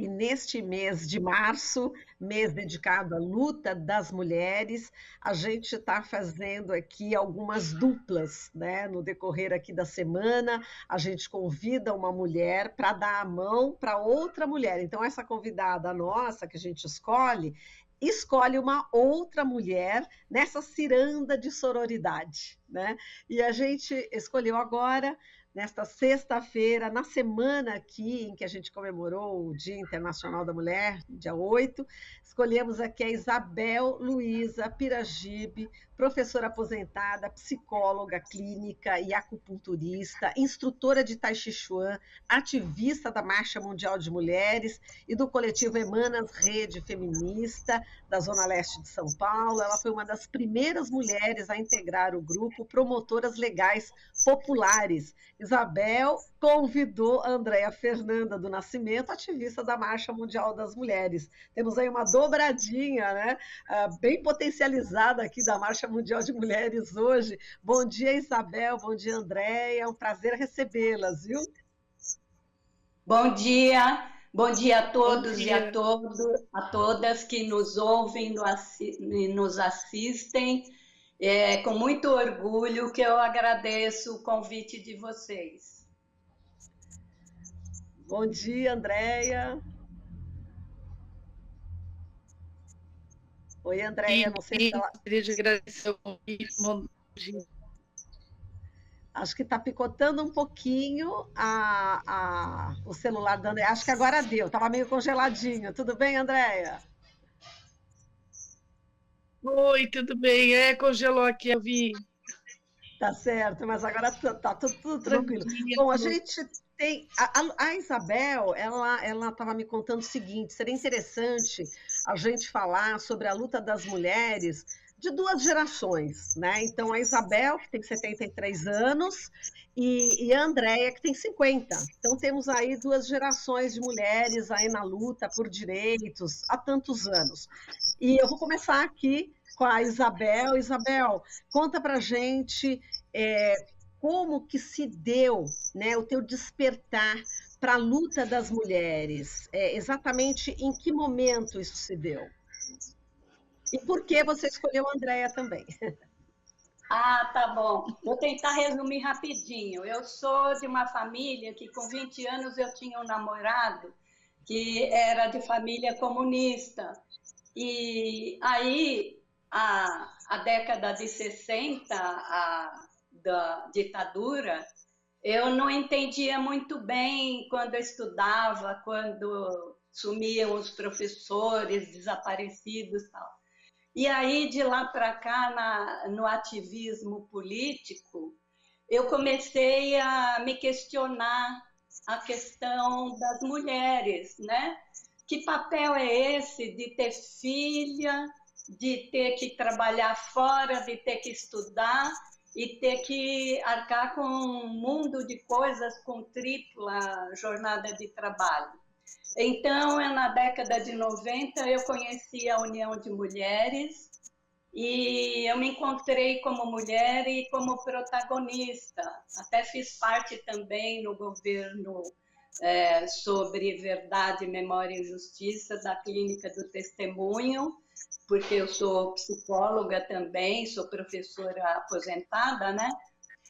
E neste mês de março, mês dedicado à luta das mulheres, a gente está fazendo aqui algumas duplas, né? No decorrer aqui da semana, a gente convida uma mulher para dar a mão para outra mulher. Então, essa convidada nossa que a gente escolhe uma outra mulher nessa ciranda de sororidade, né? E a gente escolheu agora, nesta sexta-feira, na semana aqui em que a gente comemorou o Dia Internacional da Mulher, dia 8, escolhemos aqui a Isabel Luiza Piragibe, professora aposentada, psicóloga clínica e acupunturista, instrutora de Tai Chi Chuan, ativista da Marcha Mundial de Mulheres e do coletivo Emanas Rede Feminista da Zona Leste de São Paulo. Ela foi uma das primeiras mulheres a integrar o grupo Promotoras Legais Populares. Isabel convidou a Andréia Fernanda do Nascimento, ativista da Marcha Mundial das Mulheres. Temos aí uma dobradinha, né? Bem potencializada aqui da Marcha Mundial de Mulheres hoje. Bom dia, Isabel, bom dia, Andréia, é um prazer recebê-las, viu? Bom dia a todos e a todas que nos ouvem e nos assistem. É com muito orgulho que eu agradeço o convite de vocês. Bom dia, Andréia. Oi, Andréia, não sei se ela... Queria te agradecer o convite. Acho que está picotando um pouquinho o celular da Andréia. Acho que agora deu, estava meio congeladinho. Tudo bem, Andréia? Oi, tudo bem? Congelou aqui, eu vi. Tá certo, mas agora tá tudo tranquilo. Bom, a gente tem... A Isabel, ela estava me contando o seguinte, seria interessante a gente falar sobre a luta das mulheres de duas gerações, né? Então, a Isabel, que tem 73 anos, e a Andréia, que tem 50. Então, temos aí duas gerações de mulheres aí na luta por direitos há tantos anos. E eu vou começar aqui com a Isabel. Isabel, conta pra gente como que se deu, né, o teu despertar para a luta das mulheres. Exatamente em que momento isso se deu? E por que você escolheu a Andréia também? Ah, tá bom. Vou tentar resumir rapidinho. Eu sou de uma família que com 20 anos eu tinha um namorado que era de família comunista. E aí, a década de 60, da ditadura, eu não entendia muito bem quando eu estudava, quando sumiam os professores desaparecidos e tal. E aí, de lá para cá, no ativismo político, eu comecei a me questionar a questão das mulheres, né? Que papel é esse de ter filha, de ter que trabalhar fora, de ter que estudar e ter que arcar com um mundo de coisas com tripla jornada de trabalho? Então, na década de 90, eu conheci a União de Mulheres e eu me encontrei como mulher e como protagonista. Até fiz parte também no governo sobre verdade, memória e justiça da Clínica do Testemunho, porque eu sou psicóloga também, sou professora aposentada, né?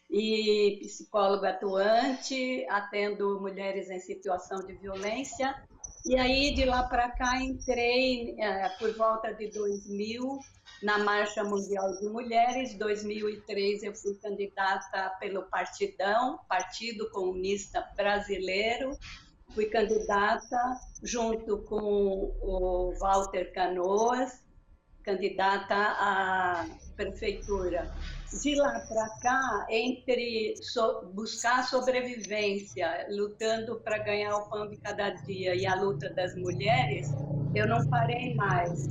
E psicóloga atuante, atendo mulheres em situação de violência. E aí, de lá para cá, entrei por volta de 2000 na Marcha Mundial de Mulheres. Em 2003, eu fui candidata pelo Partidão, Partido Comunista Brasileiro. Fui candidata junto com o Walter Canoas, candidata à prefeitura. De lá para cá, entre buscar sobrevivência, lutando para ganhar o pão de cada dia e a luta das mulheres, eu não parei mais.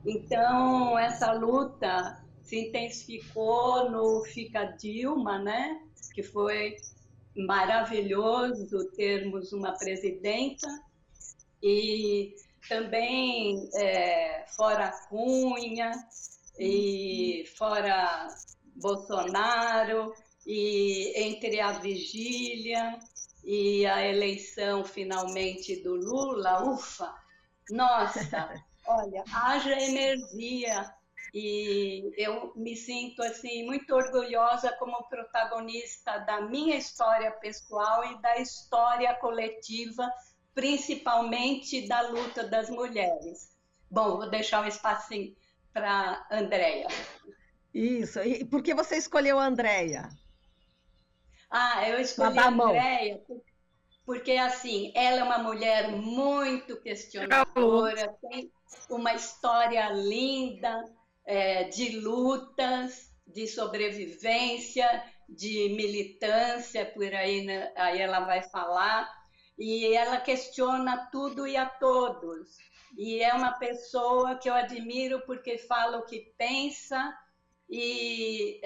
Então, essa luta se intensificou no Fica Dilma, né? Que foi maravilhoso termos uma presidenta, e também fora Cunha, e fora Bolsonaro, e entre a vigília, e a eleição finalmente do Lula, ufa, nossa, olha, haja energia e eu me sinto assim muito orgulhosa como protagonista da minha história pessoal e da história coletiva, principalmente da luta das mulheres. Bom, vou deixar um espacinho para a Andréia. Isso. E por que você escolheu a Andréia? Eu escolhi a Andréia porque, assim, ela é uma mulher muito questionadora, tem uma história linda, de lutas, de sobrevivência, de militância, por aí, né? Aí ela vai falar, e ela questiona tudo e a todos. E é uma pessoa que eu admiro porque fala o que pensa e,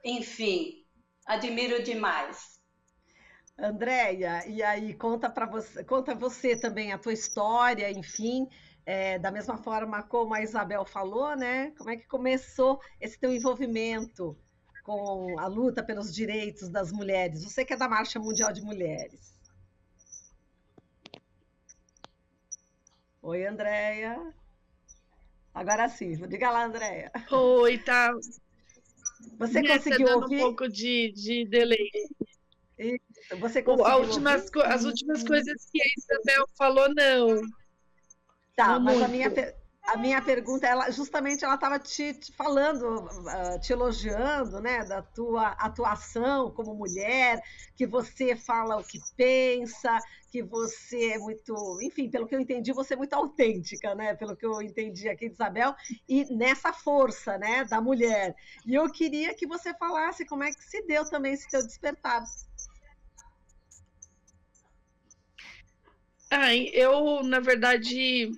enfim, admiro demais. Andréia, e aí conta você também a tua história, enfim, da mesma forma como a Isabel falou, né? Como é que começou esse teu envolvimento com a luta pelos direitos das mulheres? Você que é da Marcha Mundial de Mulheres. Oi, Andréia. Agora sim, diga lá, Andréia. Oi, tá. Você conseguiu dando ouvir? um pouco de delay. Isso, você conseguiu ouvir? As últimas coisas que a Isabel falou, não. Tá, Não mas muito. a minha pergunta, justamente ela estava te falando, te elogiando, né, da tua atuação como mulher, que você fala o que pensa, que você é muito, enfim, pelo que eu entendi, você é muito autêntica, né, pelo que eu entendi aqui de Isabel, e nessa força, né, da mulher. E eu queria que você falasse como é que se deu também esse teu despertar. Eu, na verdade,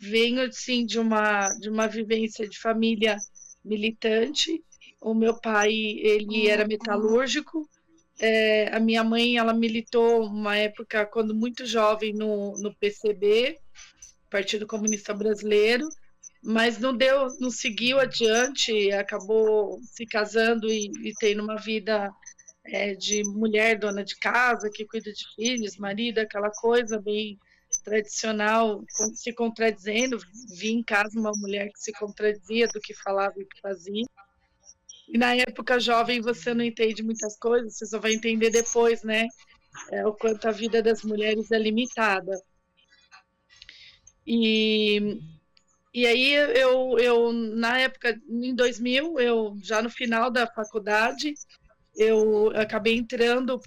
venho assim, de uma vivência de família militante. O meu pai, ele era metalúrgico. A minha mãe, ela militou uma época, quando muito jovem, no PCB, Partido Comunista Brasileiro, mas não seguiu adiante, acabou se casando e tendo uma vida de mulher dona de casa, que cuida de filhos, marido, aquela coisa bem tradicional, se contradizendo. Vi em casa uma mulher que se contradizia do que falava e que fazia. E na época jovem você não entende muitas coisas, você só vai entender depois, né? O quanto a vida das mulheres é limitada. E aí eu na época, em 2000, eu já no final da faculdade, eu acabei entrando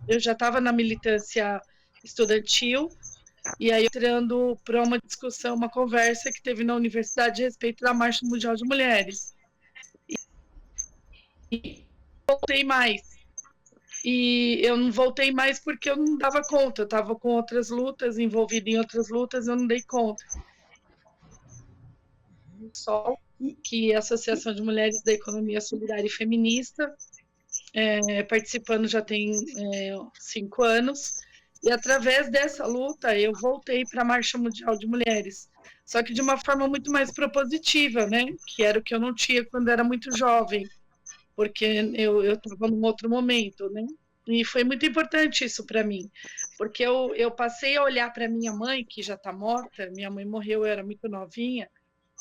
eu já estava na militância estudantil, e aí entrando para uma discussão, uma conversa que teve na universidade a respeito da Marcha Mundial de Mulheres. E voltei mais. E eu não voltei mais porque eu não dava conta, eu estava com outras lutas, envolvida em outras lutas, eu não dei conta. Só que a Associação de Mulheres da Economia Solidária e Feminista, participando já tem 5 anos, e através dessa luta eu voltei para a Marcha Mundial de Mulheres, só que de uma forma muito mais propositiva, né? Que era o que eu não tinha quando era muito jovem, porque eu estava num outro momento, né? E foi muito importante isso para mim, porque eu passei a olhar para minha mãe, que já está morta. Minha mãe morreu, eu era muito novinha,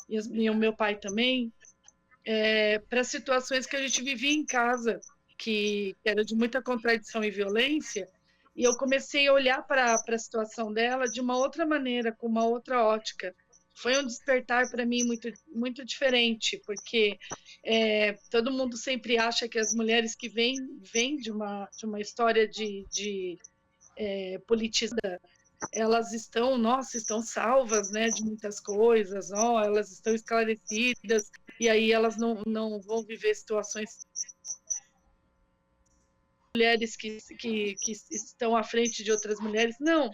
e o meu pai também, para situações que a gente vivia em casa, que era de muita contradição e violência, e eu comecei a olhar para a situação dela de uma outra maneira, com uma outra ótica. Foi um despertar para mim muito, muito diferente, porque todo mundo sempre acha que as mulheres que vêm de uma história de politizada, elas estão salvas, né, de muitas coisas, elas estão esclarecidas, e aí elas não vão viver situações. Mulheres que estão à frente de outras mulheres, não.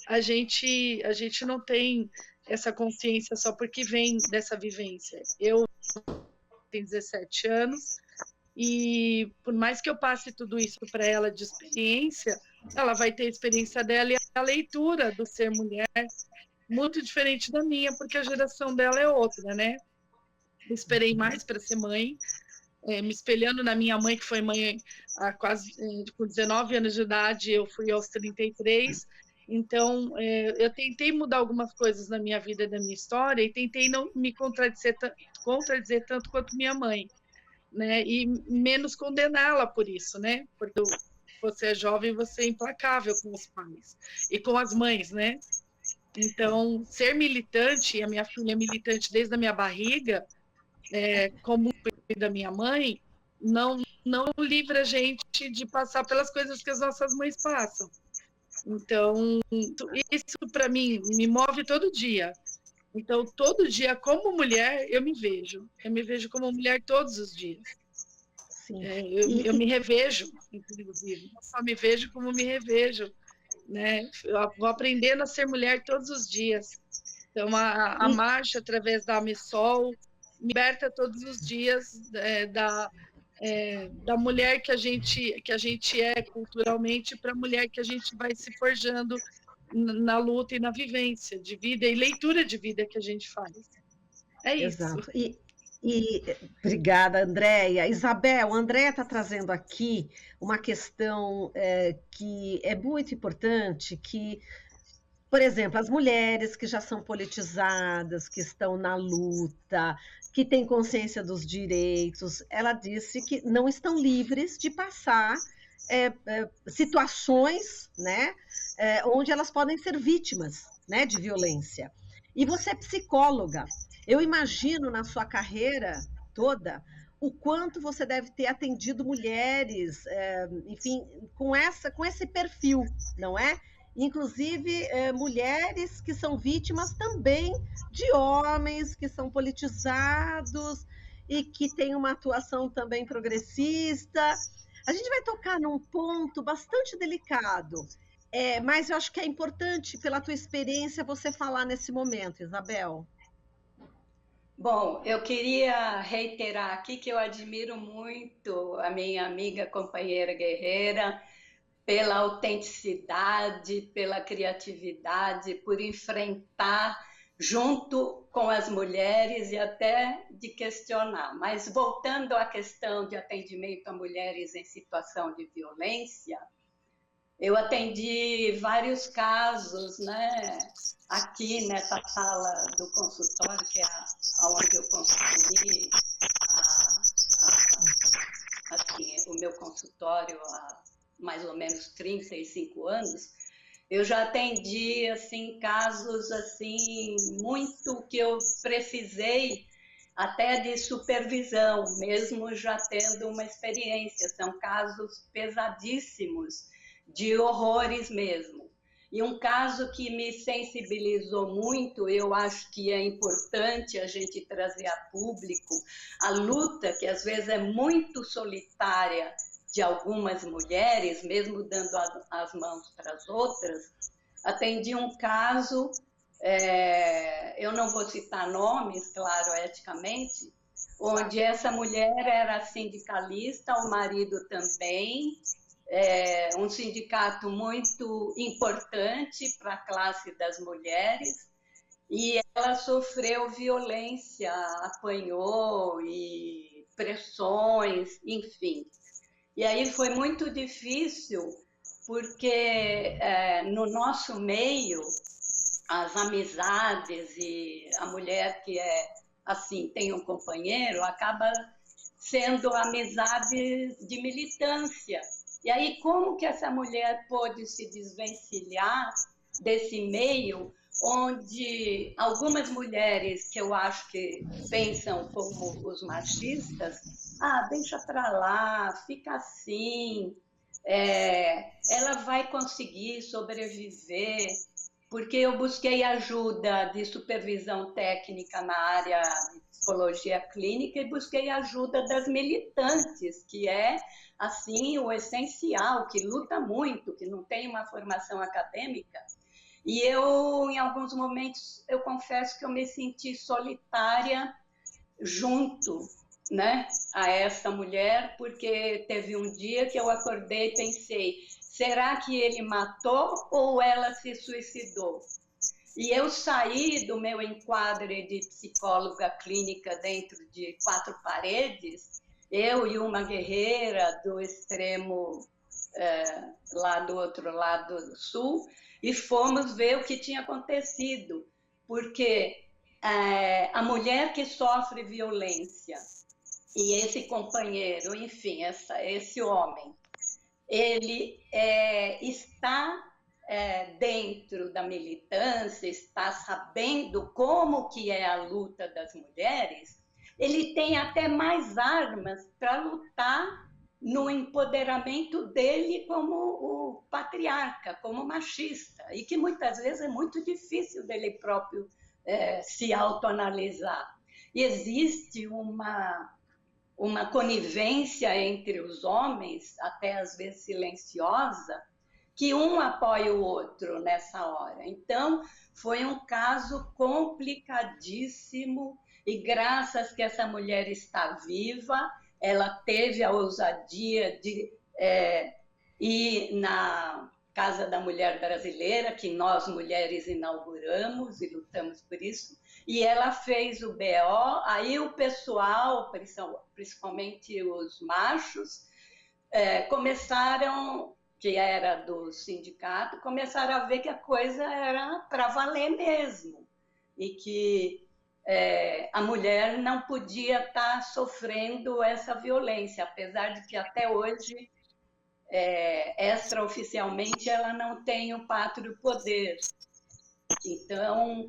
A gente não tem essa consciência só porque vem dessa vivência. Eu tenho 17 anos, e por mais que eu passe tudo isso para ela de experiência, ela vai ter a experiência dela e a leitura do ser mulher muito diferente da minha, porque a geração dela é outra, né? Eu esperei mais para ser mãe, me espelhando na minha mãe, que foi mãe há quase com 19 anos de idade, eu fui aos 33. Então, eu tentei mudar algumas coisas na minha vida e na minha história e tentei não me contradizer tanto quanto minha mãe, né? E menos condená-la por isso, né? Porque você é jovem, você é implacável com os pais e com as mães, né? Então, ser militante, e a minha filha é militante desde a minha barriga, como da minha mãe, não livra a gente de passar pelas coisas que as nossas mães passam. Então, isso para mim me move todo dia. Então, todo dia, como mulher, eu me vejo. Eu me vejo como mulher todos os dias. Sim. Eu me revejo, inclusive. Não só me vejo, como me revejo. Né? Eu vou aprendendo a ser mulher todos os dias. Então, a marcha através da AMISOL me liberta todos os dias da mulher que a gente é culturalmente para a mulher que a gente vai se forjando na luta e na vivência de vida e leitura de vida que a gente faz. É isso. Exato. Obrigada, Andréia. Isabel, a Andréia está trazendo aqui uma questão que é muito importante, que, por exemplo, as mulheres que já são politizadas, que estão na luta, que têm consciência dos direitos, ela disse que não estão livres de passar situações, né, onde elas podem ser vítimas, né, de violência. E você é psicóloga. Eu imagino na sua carreira toda o quanto você deve ter atendido mulheres, enfim, com esse perfil, não é? Inclusive mulheres que são vítimas também de homens que são politizados e que têm uma atuação também progressista. A gente vai tocar num ponto bastante delicado, mas eu acho que é importante, pela tua experiência, você falar nesse momento, Isabel. Bom, eu queria reiterar aqui que eu admiro muito a minha amiga, companheira guerreira, pela autenticidade, pela criatividade, por enfrentar junto com as mulheres e até de questionar. Mas voltando à questão de atendimento a mulheres em situação de violência, eu atendi vários casos, né? Aqui nessa sala do consultório, que é onde eu construí assim, o meu consultório há mais ou menos 35 anos, eu já atendi assim, casos assim, muito que eu precisei até de supervisão, mesmo já tendo uma experiência. São casos pesadíssimos, de horrores mesmo. E um caso que me sensibilizou muito, eu acho que é importante a gente trazer a público, a luta que às vezes é muito solitária de algumas mulheres, mesmo dando as mãos para as outras. Atendi um caso, eu não vou citar nomes, claro, eticamente, onde essa mulher era sindicalista, o marido também, um sindicato muito importante para a classe das mulheres, e ela sofreu violência, apanhou e pressões, enfim. E aí foi muito difícil, porque no nosso meio, as amizades e a mulher que assim, tem um companheiro, acaba sendo amizades de militância. E aí, como que essa mulher pôde se desvencilhar desse meio onde algumas mulheres que eu acho que pensam como os machistas, deixa para lá, fica assim, ela vai conseguir sobreviver, porque eu busquei ajuda de supervisão técnica na área de psicologia clínica e busquei ajuda das militantes, que é assim o essencial, que luta muito, que não tem uma formação acadêmica. E eu, em alguns momentos, eu confesso que eu me senti solitária junto, né, a essa mulher, porque teve um dia que eu acordei e pensei, será que ele matou ou ela se suicidou? E eu saí do meu enquadre de psicóloga clínica dentro de 4 paredes eu e uma guerreira do extremo lá do outro lado do sul, e fomos ver o que tinha acontecido, porque a mulher que sofre violência e esse companheiro, enfim, esse homem, ele está dentro da militância, está sabendo como que é a luta das mulheres, ele tem até mais armas para lutar no empoderamento dele como o patriarca, como machista, e que muitas vezes é muito difícil dele próprio se autoanalisar. E existe uma conivência entre os homens, até às vezes silenciosa, que um apoia o outro nessa hora. Então, foi um caso complicadíssimo, e graças que essa mulher está viva, ela teve a ousadia de ir na Casa da Mulher Brasileira, que nós mulheres inauguramos e lutamos por isso, e ela fez o BO, aí o pessoal, principalmente os machos, começaram, que era do sindicato, começaram a ver que a coisa era para valer mesmo, e que a mulher não podia estar sofrendo essa violência, apesar de que até hoje, extraoficialmente, ela não tem o pátrio poder. Então,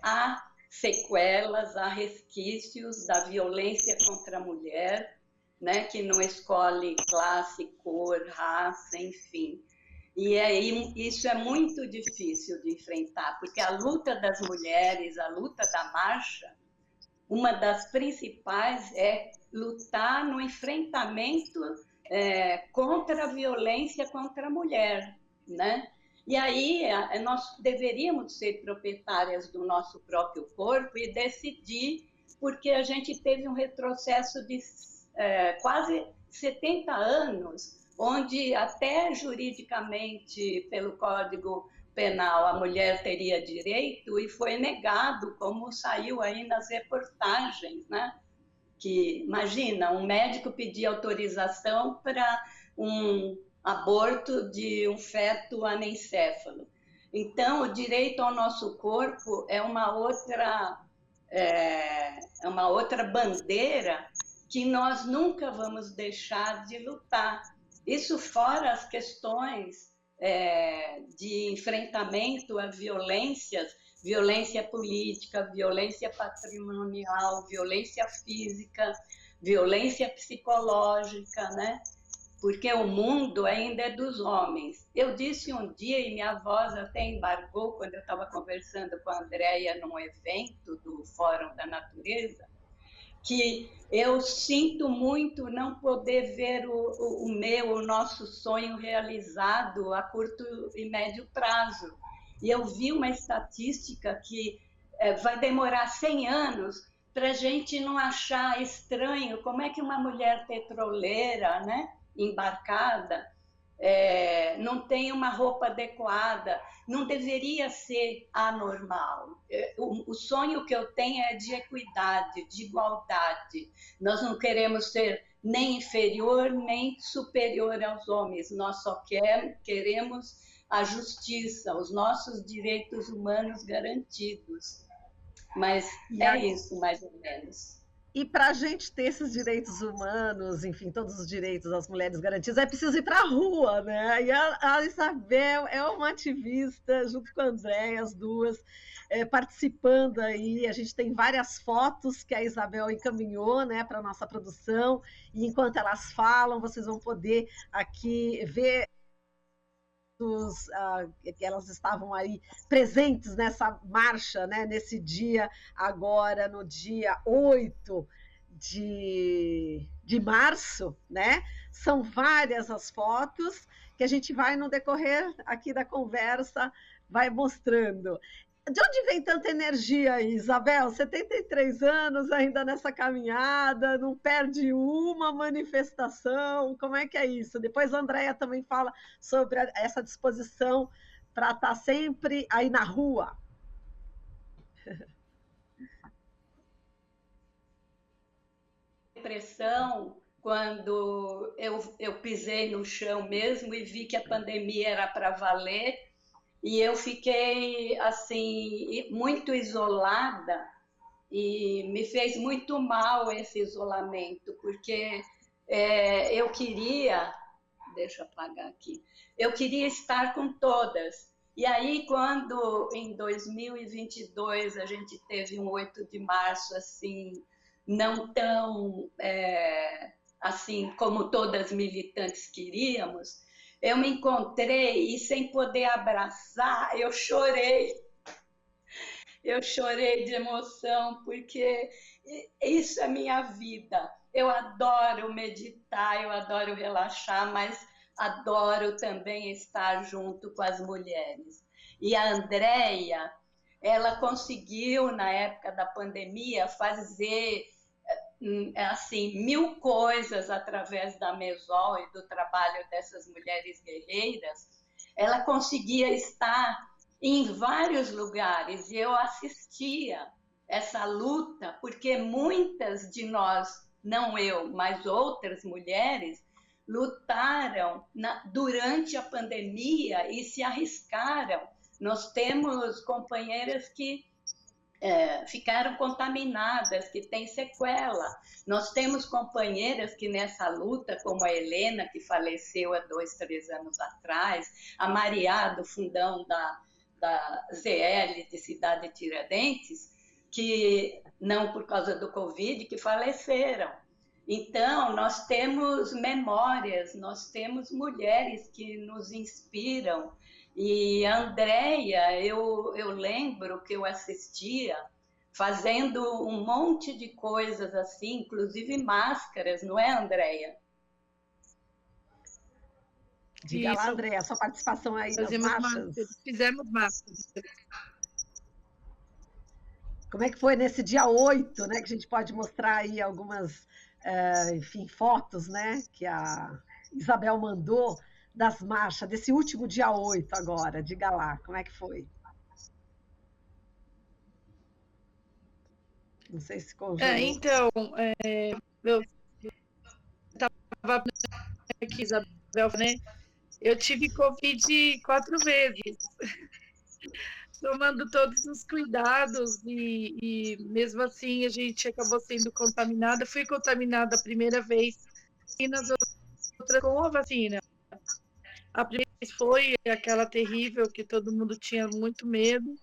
há sequelas, há resquícios da violência contra a mulher, né, que não escolhe classe, cor, raça, enfim. E aí isso é muito difícil de enfrentar, porque a luta das mulheres, a luta da marcha, uma das principais é lutar no enfrentamento contra a violência contra a mulher, né? E aí nós deveríamos ser proprietárias do nosso próprio corpo e decidir, porque a gente teve um retrocesso de quase 70 anos, onde até juridicamente, pelo Código Penal, a mulher teria direito, e foi negado, como saiu aí nas reportagens, né? Que, imagina, um médico pedir autorização para um aborto de um feto anencéfalo. Então, o direito ao nosso corpo é uma outra bandeira que nós nunca vamos deixar de lutar. Isso fora as questões de enfrentamento a violências, violência política, violência patrimonial, violência física, violência psicológica, né? Porque o mundo ainda é dos homens. Eu disse um dia, e minha voz até embargou quando eu estava conversando com a Andréia num evento do Fórum da Natureza, que eu sinto muito não poder ver o nosso sonho realizado a curto e médio prazo. E eu vi uma estatística que vai demorar 100 anos para a gente não achar estranho como é que uma mulher petroleira, né, embarcada, não tem uma roupa adequada, não deveria ser anormal. O sonho que eu tenho é de equidade, de igualdade. Nós não queremos ser nem inferior, nem superior aos homens. Nós só queremos a justiça, os nossos direitos humanos garantidos. Mas isso, mais ou menos. E para a gente ter esses direitos humanos, enfim, todos os direitos das mulheres garantidos, é preciso ir para a rua, né? E a Isabel é uma ativista, junto com a Andréia, as duas, participando aí. A gente tem várias fotos que a Isabel encaminhou, né, para a nossa produção, e enquanto elas falam, vocês vão poder aqui ver que elas estavam aí presentes nessa marcha, né, nesse dia, agora no dia 8 de março, né? São várias as fotos que a gente vai, no decorrer aqui da conversa, vai mostrando. De onde vem tanta energia aí, Isabel? 73 anos ainda nessa caminhada, não perde uma manifestação, como é que é isso? Depois a Andréia também fala sobre essa disposição para estar sempre aí na rua. depressão quando eu pisei no chão mesmo e vi que a pandemia era para valer, e eu fiquei assim muito isolada, e me fez muito mal esse isolamento, porque eu queria, deixa eu apagar aqui, eu queria estar com todas. E aí, quando em 2022 a gente teve um 8 de março assim, não tão assim como todas militantes queríamos, eu me encontrei e sem poder abraçar, eu chorei. Eu chorei de emoção, porque isso é minha vida. Eu adoro meditar, eu adoro relaxar, mas adoro também estar junto com as mulheres. E a Andréia, ela conseguiu, na época da pandemia, fazer assim 1000 coisas através da Mesol e do trabalho dessas mulheres guerreiras. Ela conseguia estar em vários lugares e eu assistia essa luta, porque muitas de nós, não eu, mas outras mulheres, lutaram durante a pandemia e se arriscaram. Nós temos companheiras que ficaram contaminadas, que têm sequela. Nós temos companheiras que nessa luta, como a Helena, que faleceu há 2, 3 anos atrás, a Maria, do fundão da ZL de Cidade Tiradentes, que não por causa do Covid, que faleceram. Então, nós temos memórias, nós temos mulheres que nos inspiram. E a Andréia, eu lembro que eu assistia fazendo um monte de coisas assim, inclusive máscaras, não é, Andréia? Diga lá, Andréia, a sua participação aí nas marchas. Fizemos máscaras. Como é que foi nesse dia 8, né? Que a gente pode mostrar aí algumas, enfim, fotos, né? Que a Isabel mandou das marchas, desse último dia 8 agora. Diga lá, como é que foi? Não sei se congelou. Então, eu estava aqui, Isabel, né? Eu tive Covid 4 vezes, tomando todos os cuidados e mesmo assim a gente acabou sendo contaminada. Fui contaminada a primeira vez e nas outras com a vacina. A primeira vez foi aquela terrível que todo mundo tinha muito medo.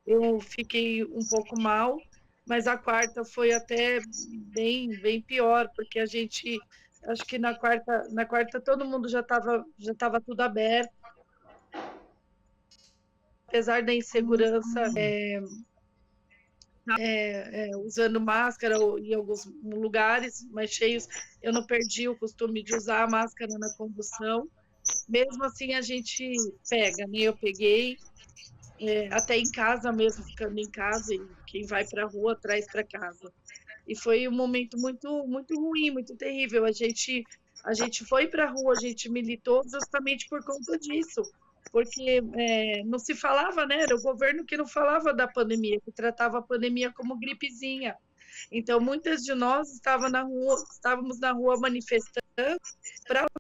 Eu fiquei um pouco mal, mas a quarta foi até bem pior, porque a gente, acho que na quarta todo mundo já estava tudo aberto. Apesar da insegurança, usando máscara em alguns lugares mais cheios, eu não perdi o costume de usar a máscara na condução. Mesmo assim, a gente pega, né? Eu peguei, até em casa mesmo, ficando em casa, e quem vai para a rua traz para casa. E foi um momento muito, muito ruim, muito terrível. A gente foi para a rua, a gente militou justamente por conta disso, porque não se falava, né? Era o governo que não falava da pandemia, que tratava a pandemia como gripezinha. Então, muitas de nós estávamos na rua manifestando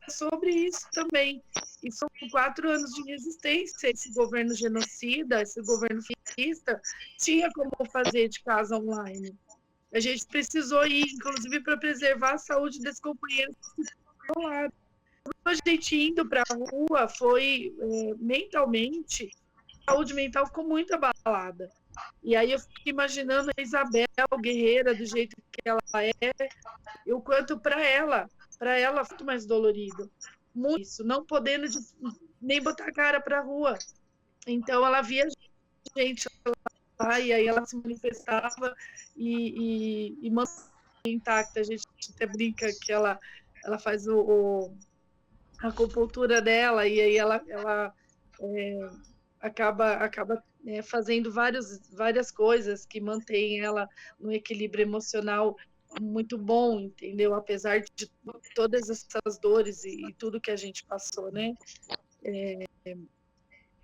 sobre isso também. E são 4 anos de resistência. Esse governo genocida, esse governo fascista, tinha como fazer de casa online. A gente precisou ir, inclusive, para preservar a saúde desses companheiros que estão lá. A gente indo para a rua foi mentalmente, a saúde mental ficou muito abalada. E aí eu fico imaginando a Isabel, guerreira, do jeito que ela é, e o quanto para ela é muito mais dolorido. Muito isso, não podendo nem botar a cara para a rua. Então ela via a gente lá, e aí ela se manifestava e mantém intacta. A gente até brinca que ela faz a acupuntura dela, e aí ela acaba fazendo várias coisas que mantêm ela no equilíbrio emocional muito bom, entendeu? Apesar de todas essas dores e tudo que a gente passou, né?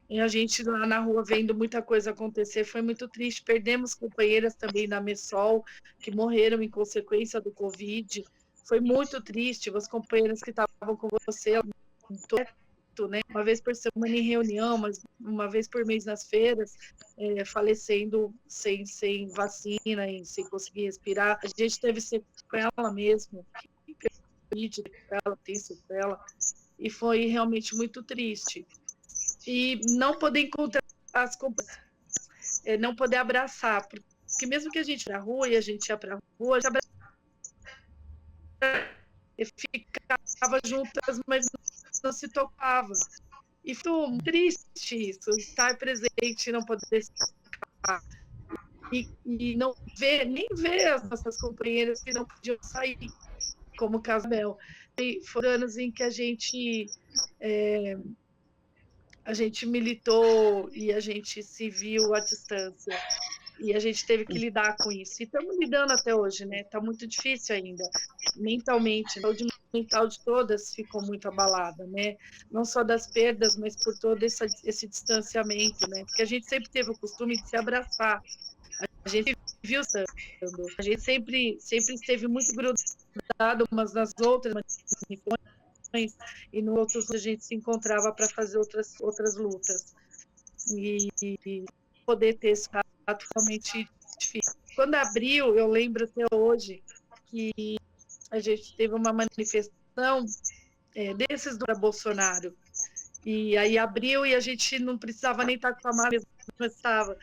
E a gente lá na rua vendo muita coisa acontecer, foi muito triste. Perdemos companheiras também da Mesol, que morreram em consequência do Covid. foi muito triste, os companheiros que estavam com você, né, uma vez por semana em reunião, mas uma vez por mês nas feiras, falecendo sem vacina, sem conseguir respirar. A gente teve sequela mesmo, ela tem sequela, e foi realmente muito triste. E não poder encontrar as companheiras, não poder abraçar, porque mesmo que a gente ia pra rua, e a gente ia pra rua, já ficava juntas, mas não se tocava. E foi muito triste isso, estar presente, não poder se tocar. E não ver, nem ver as nossas companheiras que não podiam sair, como o caso Bel. E foram anos em que a gente militou e a gente se viu à distância. E a gente teve que lidar com isso. E estamos lidando até hoje, né? Está muito difícil ainda, mentalmente. A saúde mental de todas ficou muito abalada, né? Não só das perdas, mas por todo esse distanciamento, né? Porque a gente sempre teve o costume de se abraçar. A gente viu sendo. A gente sempre esteve muito grudado umas nas outras, e no outros a gente se encontrava para fazer outras lutas. E poder ter esse fato realmente difícil. Quando abriu, eu lembro até hoje que a gente teve uma manifestação desses do Bolsonaro. E aí abriu e a gente não precisava nem estar com a máscara, mas estava.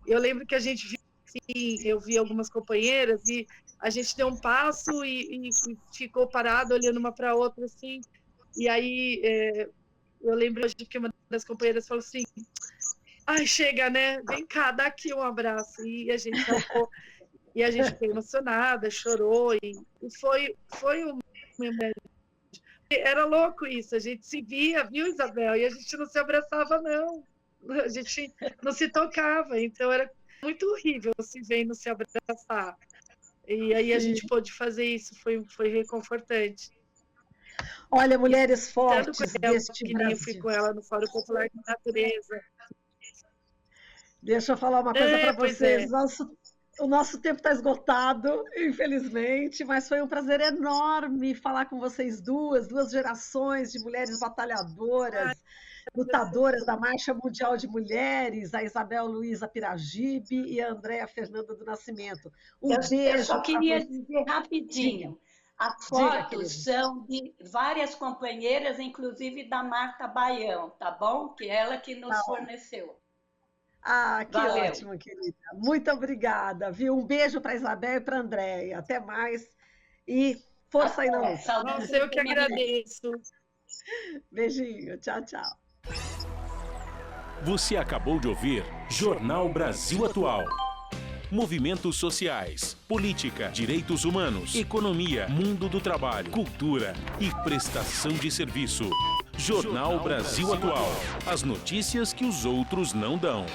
Eu lembro que a gente viu, assim, eu vi algumas companheiras e a gente deu um passo e ficou parado olhando uma para a outra, assim. E aí eu lembro hoje que uma das companheiras falou assim: ai, chega, né? Vem cá, dá aqui um abraço. E a gente ficou, e a gente ficou emocionada, chorou, e foi um... Era louco isso, a gente se via, viu, Isabel? E a gente não se abraçava, não. A gente não se tocava, então era muito horrível se ver e não se abraçar. E aí a gente pôde fazer isso, foi reconfortante. Olha, mulheres fortes deste Brasil. Eu fui com ela no Fórum Popular de Natureza. Deixa eu falar uma coisa para vocês. O nosso tempo está esgotado, infelizmente, mas foi um prazer enorme falar com vocês duas gerações de mulheres batalhadoras, lutadoras da Marcha Mundial de Mulheres, a Isabel Luiza Piragibe e a Andréa Fernanda do Nascimento. Beijo. Eu só queria dizer rapidinho. As fotos são de várias companheiras, inclusive da Marta Baião, tá bom? Que é ela que nos forneceu. Ah, que ótimo, querida. Muito obrigada, viu? Um beijo para a Isabel e para a Andréia. Até mais. E força aí na luta. Nossa, eu que agradeço. Beijinho. Tchau, tchau. Você acabou de ouvir Jornal Brasil Atual. Movimentos sociais, política, direitos humanos, economia, mundo do trabalho, cultura e prestação de serviço. Jornal Brasil Atual. As notícias que os outros não dão.